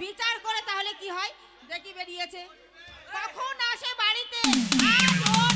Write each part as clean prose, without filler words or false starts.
বিচার করে তাহলে কি হয় দেখি বেরিয়েছে কখন আসে বাড়িতে আজ ওর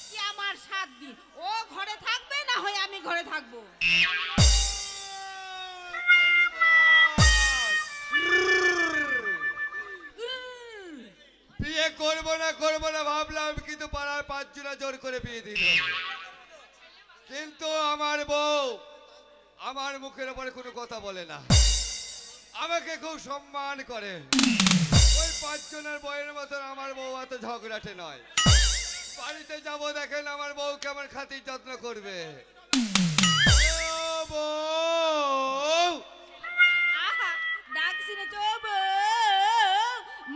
কি আমার 7 দিন ও ঘরে থাকবে না হয় আমি ঘরে থাকবো বিয়ে করবো না ভাবলাম কিন্তু পাড়ার 5 জনা জোর করে বিয়ে দিল কিন্তু আমার বউ আমার মুখের উপরে কোনো কথা বলে না আমাকে খুব সম্মান করে ওই 5 জনের বউয়ের মতন আমার বউ এত ঝগড়াটে নয় বাড়িতে যাব দেখেন আমার বউ কেমন খাতির যত্ন করবে ও বউ ডাক শুনেছ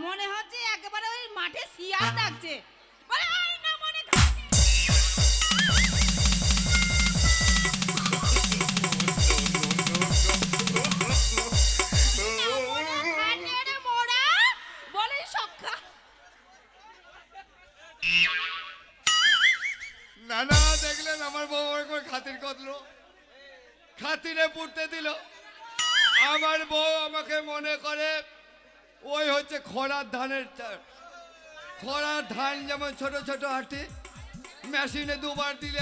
মনে হচ্ছে একেবারে ওই মাঠে শিয়াল ডাকছে বলে এই না মনে বলে সক্ষা না না দেখলেন আমার বউ একবার খাতির করলো খাতিরে পুড়তে দিল আমার বউ আমাকে মনে করে ওই হচ্ছে খরার ধান যেমন ছোট ছোট হাঁটি মেশিনে 2 বার দিলে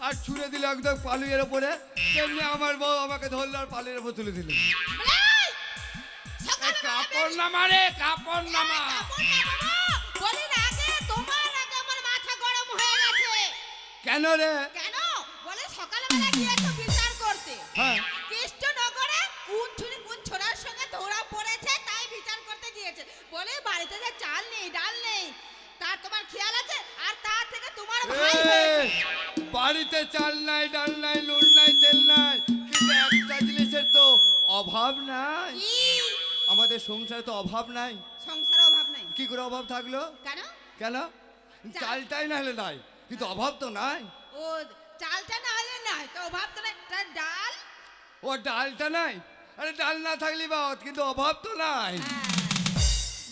আর ছুঁড়ে দিলে একদম পালুয়ের ওপরে তেমনি আমার বউ আমাকে ধরলো আর পালুয়ের ওপর তুলে দিল কাপড় নামা রে কাপড় নামা কেন রে কেন বলে সকালবেলা গিয়েছো বিচার করতে হ্যাঁ কৃষ্ণনগরে কোন ছুরি কোন ছোড়ার সঙ্গে ধরা পড়েছে তাই বিচার করতে গিয়েছে বলে বাড়িতে যে চাল নেই ডাল নেই তার তোমার খেয়াল আছে আর তার থেকে তোমার ভাই হয়েছে বাড়িতে চাল নাই ডাল নাই নুন নাই তেল নাই কিন্তু একটা জিনিসের তো অভাব নাই কি আমাদের সংসারে তো অভাব নাই সংসারে অভাব নাই কি করে অভাব থাকলো কেন কেন চালটাই না হলে নাই কিন্তু অভাব তো নাই ও চালটা না হলে নাই তো অভাব তো নাই তার ডাল ও ডালটা নাই আরে ডাল না থাকলে বা কিন্তু অভাব তো নাই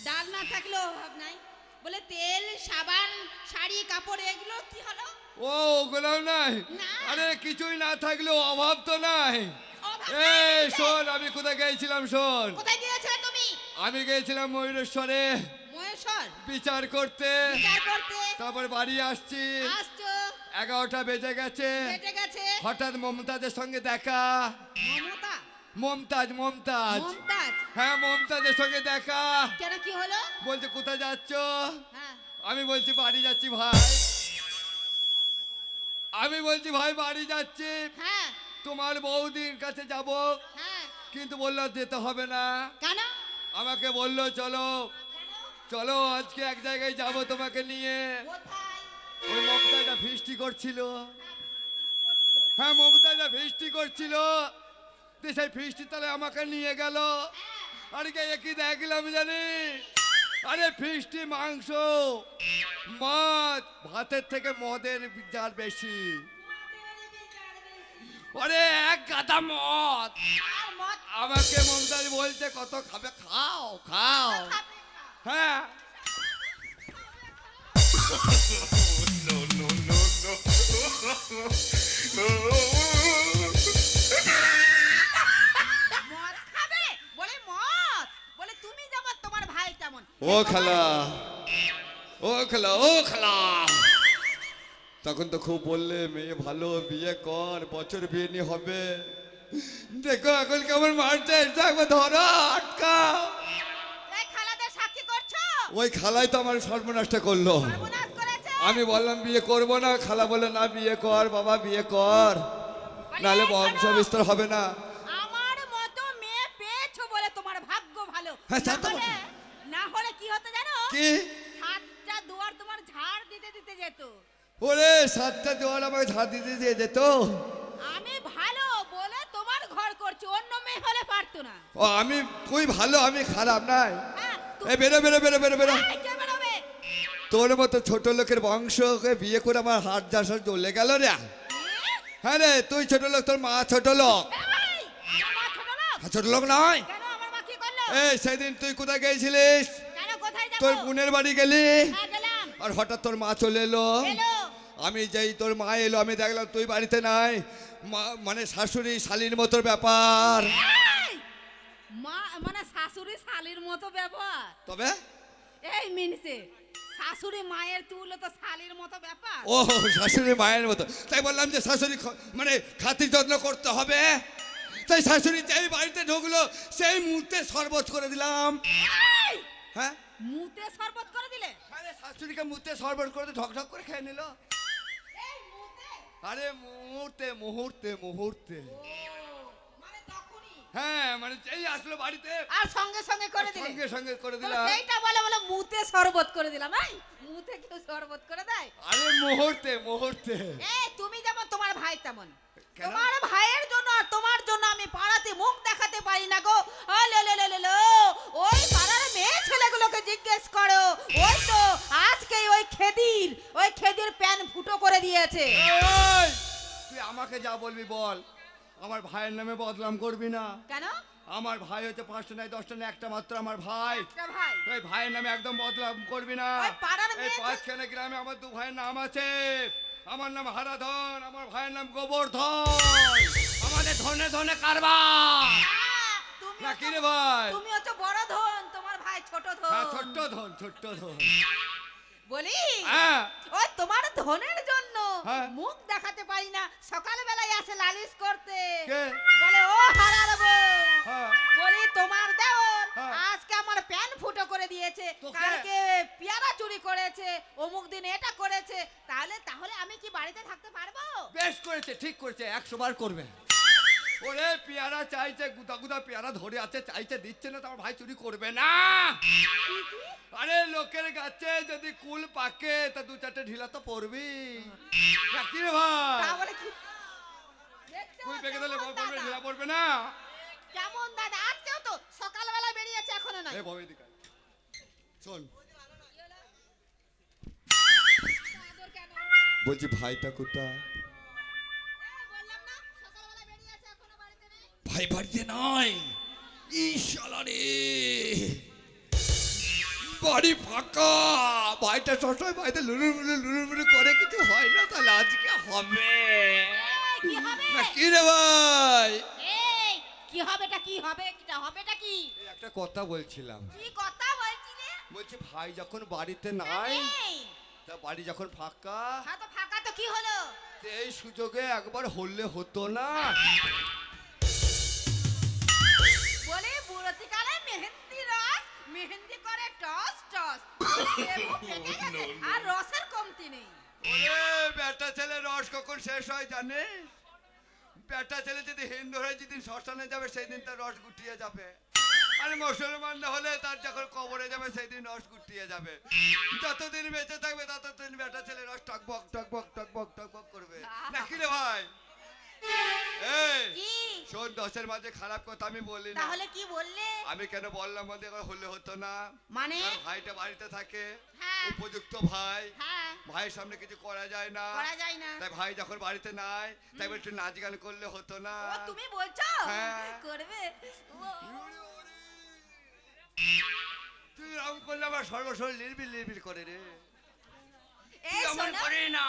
ডাল না থাকলেও অভাব নাই বলে তেল সাবান শাড়ি কাপড় এগুলো কি হলো ও ওগুলোও নাই না। আরে কিছুই না থাকলেও অভাব তো নাই অভাব এই নাই। শোন আমি কোথায় গেছিলাম শোন কোথায় গিয়েছিলে তুমি আমি গেছিলাম ময়ূরেশ্বরে মহেশ্বর বিচার করতে বিচার করতে তারপর বাড়ি আসছি আসছো 11টা বেজে গেছে কেটে গেছে হঠাৎ মমতাজের সঙ্গে দেখা মমতা মমতাজ মমতাজ হ্যাঁ মমতাজের সঙ্গে দেখা কেন কি হলো বলছে কোথায় যাচ্ছ হ্যাঁ আমি বলছি বাড়ি যাচ্ছি ভাই আমি বলছি ভাই বাড়ি যাচ্ছি হ্যাঁ তোমার বৌদির কাছে যাব হ্যাঁ কিন্তু বললো যেতে হবে না কেন আমাকে বললো চলো চলো আজকে এক জায়গায় যাব তোমাকে নিয়ে কোথায় ওই মমতাজটা ফিস্টি করছিল হ্যাঁ মমতাজটা ফিস্টি করছিল তো সেই ফিস্টি তাহলে আমাকে নিয়ে গেল আর কি দেখলাম জানি আরে ফিস্টি মাংস মাছ ভাতের থেকে মদের বিচার বেশি আরে এক গাদা মদ আর মদ আমাকে মমতাজ বলছে কত খাবে খাও খাও হ্যাঁ মদ খাবে বলে মদ বলে তুমি যেমন তোমার ভাই তেমন ও খালা ও খালা ও খালা তখন তো খুব বললে মেয়ে ভালো বিয়ে কর বছর বিয়ে নিয়ে হবে দেখো এখন কেমন মারছে একবার ধরো আটকাও এই খালাদের সাক্ষী করছো ওই খালাই তো আমার সর্বনাশটা করলো সর্বনাশ করেছে আমি বললাম বিয়ে করব না খালা বলে না বিয়ে কর বাবা বিয়ে কর নাহলে বংশ বিস্তার হবে না আমার মতো মেয়ে পেয়েছো বলে তোমার ভাগ্য ভালো হ্যাঁ, তা তো না হলে কি হতো জানো কি 7টা দুয়ার তোমার ঝাড় দিতে দিতে যেত ওরে 7টা দেওয়ার আমাকে ঝাড় দিতে দিয়ে যেত আমি ভালো বলে তোমার ঘর করছি অন্য মেয়ে হলে পারতো না ও আমি তুই ভালো আমি খারাপ নাই হ্যাঁ এ বেরো বেরো বেরো বেরো বেরো এই, কে বেরোবে? তোর মতো ছোট লোকের বংশকে বিয়ে করে আমার হাত যাসর জ্বলে গেল রে হ্যাঁ রে তুই ছোট লোক তোর মা ছোট লোক এই, আমার মা ছোট লোক? ছোট লোক নয় কেন আমার মা কি করলো এই সেদিন তুই কোথায় গেছিলিস কেন কোথায় যাবো তোর বোনের বাড়ি গেলি হ্যাঁ গেলাম আর হঠাৎ তোর মা চলে এলো এলো আমি যেই তোর মা এলো আমি দেখলাম তুই বাড়িতে নাই মানে শাশুড়ি শালীর মতো ব্যাপার এই, মা মানে শাশুড়ি শালির মতো ব্যবহার। তবে এই মিনসে শাশুড়ি মায়ের তুলো তো শালির মতো ব্যাপার। ও শাশুড়ি মায়ের মতো, তাই বললাম যে শাশুড়ি মানে খাতির যত্ন করতে হবে। তাই শাশুড়ি যেই বাড়িতে ঢুকলো সেই মুহূর্তে শরবত করে দিলাম। এই, হ্যাঁ মুতে শরবত করে দিলে? আরে শাশুড়িকে মুহূর্তে শরবত করে ঢক ঢক করে খেয়ে নিল। এই মুতে? আরে মুহূর্তে মুহূর্তে মুহূর্তে। মানে তখনই? হ্যাঁ মানে যেই আসলো বাড়িতে আর সঙ্গে সঙ্গে করে দিলে? সঙ্গে সঙ্গে করে তো দিলাম। সেইটা বলে বলে মুতে শরবত করে দিলাম। এই মুতে কেউ শরবত করে দেয়? আরে মুহূর্তে মুহূর্তে। এই তুমি যেমন তোমার ভাই তেমন। কেন? তোমার ভাইয়ের জন্য আর তোমার জন্য আমি পাড়াতে মুখ দেখাতে পারি না গো। ওই পাড়ার মেয়ে ছেলেগুলোকে জিজ্ঞেস করো, ওই তো আজকেই ওই খেদির প্যান ফুটো করে দিয়েছে। এই, তুই আমাকে যা বলবি বল, আমার ভাইয়ের নামে বদনাম করবি না। কেন? আমার ভাই হচ্ছে 5টা নয় 10টা নয়, একটা মাত্র আমার ভাই। একটা ভাই। এই ভাইয়ের নামে একদম বদনাম করবি না। ওই পাড়ার এই মেয়ে 5খানা গ্রামে আমার 2 ভাইয়ের নাম আছে। আমার নাম হারাধন, আমার ভাইয়ের নাম গোবর্ধন। আমাদের ধনে ধনে কারবার। তুমি না কি রে ভাই? তুমি হচ্ছে বড় ধন, তোমার ভাই ছোট ধন। হ্যাঁ ছোট্ট ধন, ছোট্ট ধন। বলি হ্যাঁ ওই তোমার ধনের জন্য হ্যাঁ। মুখ দেখাতে পারি না। সকালবেলায় আসে লালিশ করতে, কে? বলে ও হারার বউ, হ্যাঁ। বলি তোমার দেওর হ্যাঁ। আজকে আমার প্যান ফুটো করে দিয়েছে, তোকে? কালকে পেয়ারা চুরি করেছে, অমুক দিন এটা করেছে। তাহলে আমি কি বাড়িতে থাকতে পারবো? বেশ করেছে, ঠিক করেছে, 100 বার করবে। ওরে পেয়ারা চাইছে, গুদা গুদা পেয়ারা ধরে আছে, চাইছে দিচ্ছে না, তোমার ভাই চুরি করবে না। আরে লোকের গাছে যদি কুল পাকে তা 2-4টে ঢিলা তো পড়বি। না কি রে ভাই? তাহলে কি দেখতে কুল হবে পেকে দিলে কেমন পড়বে, দাদা? ঢিলা পড়বে না। কেমন দাদা? আজকেও তো সকালবেলা বেরিয়েছে, এখনো নাই। এ ভবে দিকা শোন, আদর কেন? বলছি ভাইটা কোথায়? বললাম না সকালবেলা বেরিয়েছে, এখনো বাড়িতে নেই। ভাই বাড়িতে নয়। ইশালারে বাড়ি ফাঁকা। ভাইটা সবসময় বাড়িতে লুলুর করে, কিছু হয় না, তাহলে আজকে হবে। কি হবে? না কি রে ভাই? এই কি হবেটা কি হবে? কিটা হবেটা কি? এই একটা কথা বলছিলাম। কি কথা বলছিলে? বলছি ভাই যখন বাড়িতে নাই, এই তা বাড়ি যখন ফাঁকা, হ্যাঁ তো ফাঁকা তো কি হলো? তো এই সুযোগে একবার হলে হতো না? বলে বুড়তি কালে মেহেন্দি করে টস টস। লেবু ফেটে গেছে, আর রসের কমতি নেই। ওরে বেটা ছেলে রস কখন শেষ হয় জানে? বেটা ছেলে যদি হিন্দু হয়ে যেদিন শ্মশানে যাবে সেই দিন তার রস গুটিয়ে যাবে। আর মুসলমান না হলে তার যখন কবরে যাবে সেই দিন রস গুটিয়ে যাবে। যতদিন বেঁচে থাকবে ততদিন বেটা ছেলে রস টকবক টকবক টকবক টকবক করবে। নাকি রে ভাই? এই কি? শোন, 10-এর মাঝে খারাপ কথা আমি বলি না। তাহলে কি বললে? আমি কেন বললাম মধ্যে হলে হতো না? মানে? কারণ ভাইটা বাড়িতে থাকে, হ্যাঁ। উপযুক্ত ভাই, হ্যাঁ, ভাইয়ের সামনে কিছু করা যায় না। করা যায় না। তাই ভাই যখন বাড়িতে নাই তাই একটু নাচ গান করলে হতো না? ও তুমি বলছো? হ্যাঁ। করবে? তুই এরকম করলে আমার সর্বশরীর লিরবিল লিরবিল করে রে। এই তুই আমার শোনো, করে না।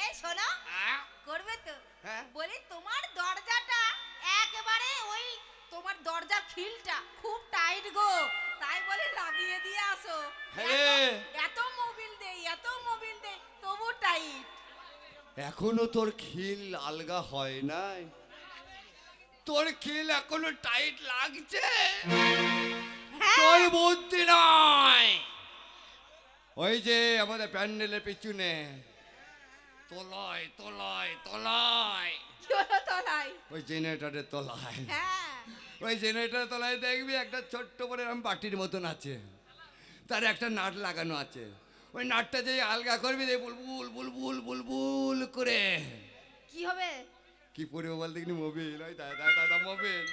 এই শোনো, হ্যাঁ? করবে তো? হ্যাঁ? বলি তোমার দরজাটা একেবারে ওই তোমার দরজার খিলটা খুব টাইট গো, তাই বলে লাগিয়ে দিয়ে আসো। হ্যাঁ। এত মোবিল দেই তবু টাইট। এখনো তোর খিল আলগা হয় নাই? তোর খিল এখনো টাইট লাগছে? হ্যাঁ। তোর বুদ্ধি নয়। ওই যে আমাদের প্যান্ডেলের পিছনে তলায় তলায় তলায়, কি হলো তলায়? ওই জেনারেটরের তলায়, হ্যাঁ। ওই জেনারেটরের তলায় দেখবি একটা ছোট্ট করে এরকম বাটির মতন আছে, তার একটা নাট লাগানো আছে। ওই নাটটা যে আলগা করবি রে বুলবুল বুলবুল বুলবুল করে কি হবে? কি পড়বে বল দেখিনি? মোবিল। ওই দাদা দাদা মোবিল।